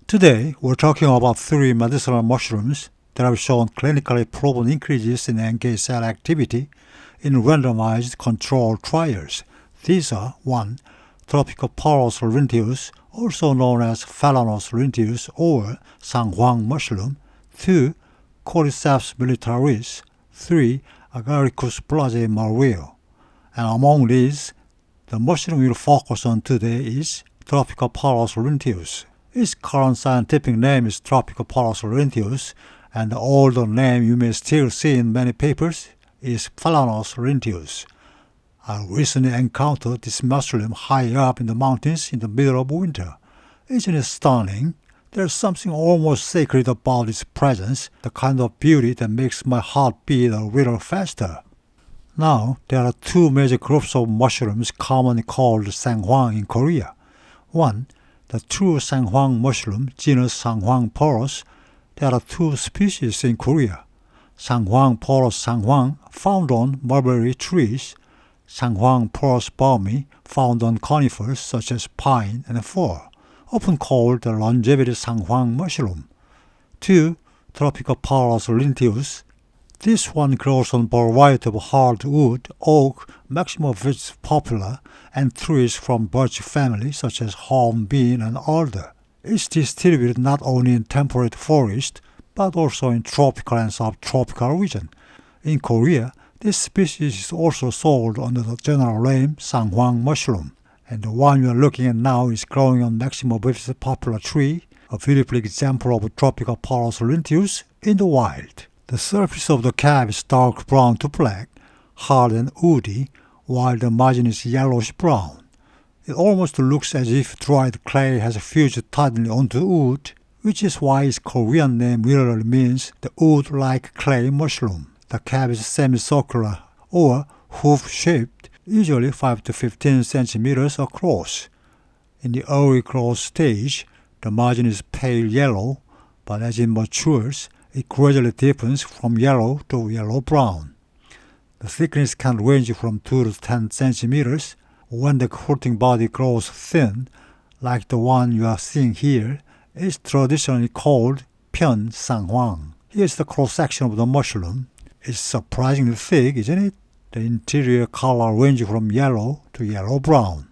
Today, we're talking about 3 medicinal mushrooms that have shown clinically proven increases in NK cell activity in randomized controlled trials. These are 1. Precautions linteus, also known as Phellinus linteus or Sanghuang mushroom. 2. Cordyceps militaris. 3. Agaricus blase malware. And among these, the mushroom we'll focus on today is Precautions linteus. Its current scientific name is Precautions linteus, and the older name you may still see in many papers is Phellinus linteus. I recently encountered this mushroom high up in the mountains in the middle of winter. Isn't it stunning? There's something almost sacred about its presence, the kind of beauty that makes my heart beat a little faster. Now, there are 2 major groups of mushrooms commonly called Sanghuang in Korea. 1. The true Sanghuang mushroom, genus Sanghuang porus. There are 2 species in Korea. Sanghuang porus Sanghuang, found on mulberry trees. Sanghuang porus baumi, found on conifers such as pine and fir, often called the longevity Sanghuang mushroom. 2. Precautions linteus. This one grows on variety of hardwood, oak, maximum of which is popular, and trees from birch family such as hornbeam and alder. It's distributed not only in temperate forest, but also in tropical and subtropical region. In Korea, this species is also sold under the general name Sanghuang mushroom, and the one you are looking at now is growing on maximum of its popular tree, a beautiful example of Precautions linteus in the wild. The surface of the cap is dark brown to black, hard and woody, while the margin is yellowish-brown. It almost looks as if dried clay has fused tightly onto wood, which is why its Korean name literally means the wood-like clay mushroom. The cap is semicircular or hoof-shaped, usually 5 to 15 centimeters across. In the early growth stage, the margin is pale yellow, but as it matures, it gradually deepens from yellow to yellow-brown. The thickness can range from 2 to 10 centimeters. When the fruiting body grows thin, like the one you are seeing here, it's traditionally called Pyeon Sanghuang. Here's the cross-section of the mushroom. It's surprisingly thick, isn't it? The interior color ranges from yellow to yellow-brown.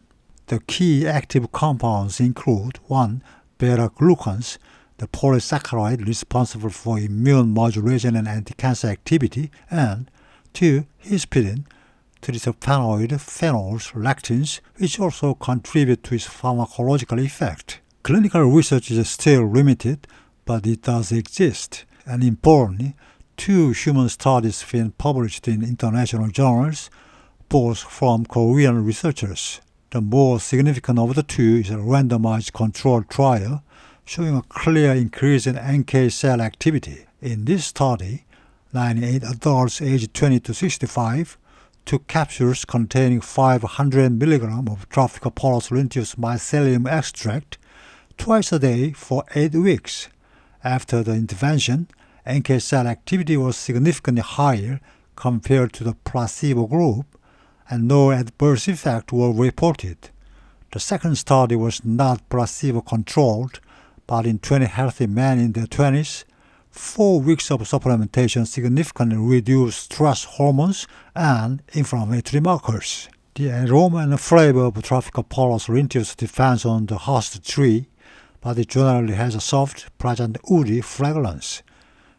The key active compounds include 1. Beta-glucans, the polysaccharide responsible for immune modulation and anti-cancer activity, and 2. Histidine, terpenoid phenols, lectins, which also contribute to its pharmacological effect. Clinical research is still limited, but it does exist, and importantly, 2 human studies have been published in international journals, both from Korean researchers. The more significant of the 2 is a randomized controlled trial showing a clear increase in NK cell activity. In this study, 98 adults aged 20 to 65 took capsules containing 500 mg of Precautions linteus mycelium extract twice a day for 8 weeks. After the intervention, NK cell activity was significantly higher compared to the placebo group, and no adverse effects were reported. The second study was not placebo-controlled, but in 20 healthy men in their 20s, 4 weeks of supplementation significantly reduced stress hormones and inflammatory markers. The aroma and flavor of Precautions linteus depends on the host tree, but it generally has a soft, pleasant, woody fragrance.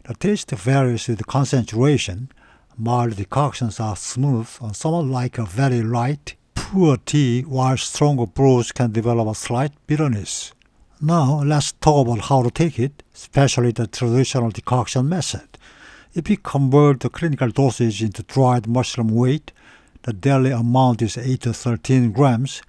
The taste varies with concentration. Mild decoctions are smooth and somewhat like a very light, pure tea, while stronger brews can develop a slight bitterness. Now, let's talk about how to take it, especially the traditional decoction method. If we convert the clinical dosage into dried mushroom weight, the daily amount is 8 to 13 grams,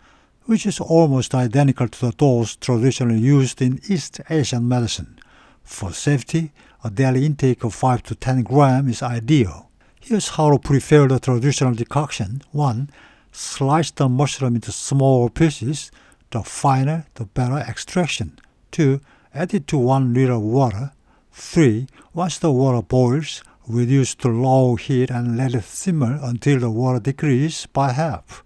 which is almost identical to the dose traditionally used in East Asian medicine. For safety, a daily intake of 5 to 10 grams is ideal. Here's how to prepare the traditional decoction. 1. Slice the mushroom into small pieces. The finer, the better extraction. 2. Add it to 1 liter of water. 3. Once the water boils, reduce to low heat and let it simmer until the water decreases by half.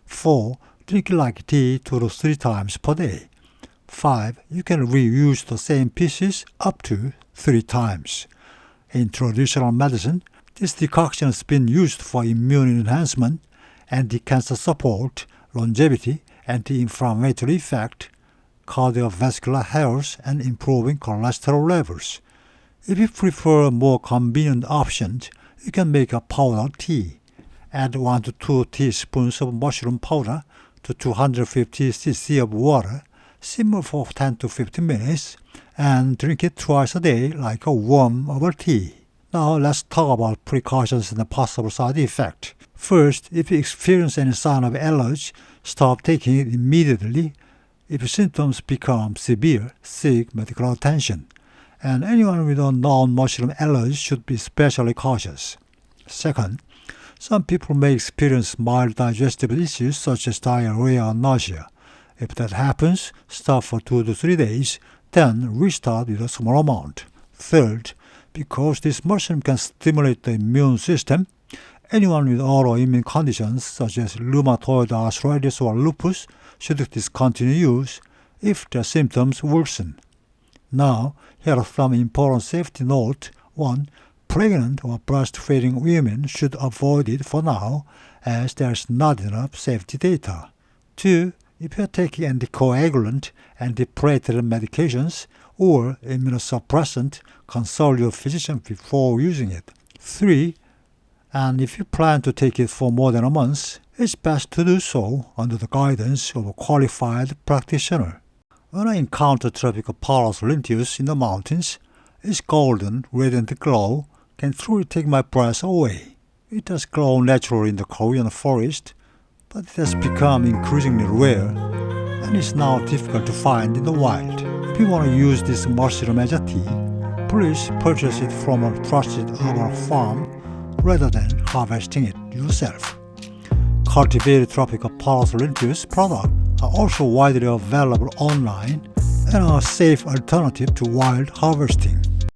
4. Drink it like tea 2 to 3 times per day. 5. You can reuse the same pieces up to 3 times. In traditional medicine, this decoction has been used for immune enhancement, anti-cancer support, longevity, anti-inflammatory effect, cardiovascular health, and improving cholesterol levels. If you prefer more convenient options, you can make a powder tea. Add 1 to 2 teaspoons of mushroom powder to 250 cc of water, simmer for 10 to 15 minutes, and drink it twice a day like a warm of a tea. Now let's talk about precautions and the possible side effect. First, if you experience any sign of allergy, stop taking it immediately. If symptoms become severe, seek medical attention. And anyone with a known mushroom allergy should be especially cautious. Second, some people may experience mild digestive issues such as diarrhea or nausea. If that happens, stop for 2 to 3 days, then restart with a small amount. Third, because this mushroom can stimulate the immune system, anyone with autoimmune conditions such as rheumatoid arthritis or lupus should discontinue use if their symptoms worsen. Now, here are some important safety notes. 1. Pregnant or breastfeeding women should avoid it for now, as there is not enough safety data. 2. If you are taking anticoagulant, antiplatelet medications, or immunosuppressant, consult your physician before using it. 3. And if you plan to take it for more than a month, it's best to do so under the guidance of a qualified practitioner. When I encounter tropical Phellinus linteus in the mountains, its golden, radiant glow can truly take my breath away. It does grow naturally in the Korean forest, but it has become increasingly rare and is now difficult to find in the wild. If you want to use this mushroom as a tea, please purchase it from a trusted herbal farm rather than harvesting it yourself. Cultivated tropical Phellinus linteus products are also widely available online and are a safe alternative to wild harvesting.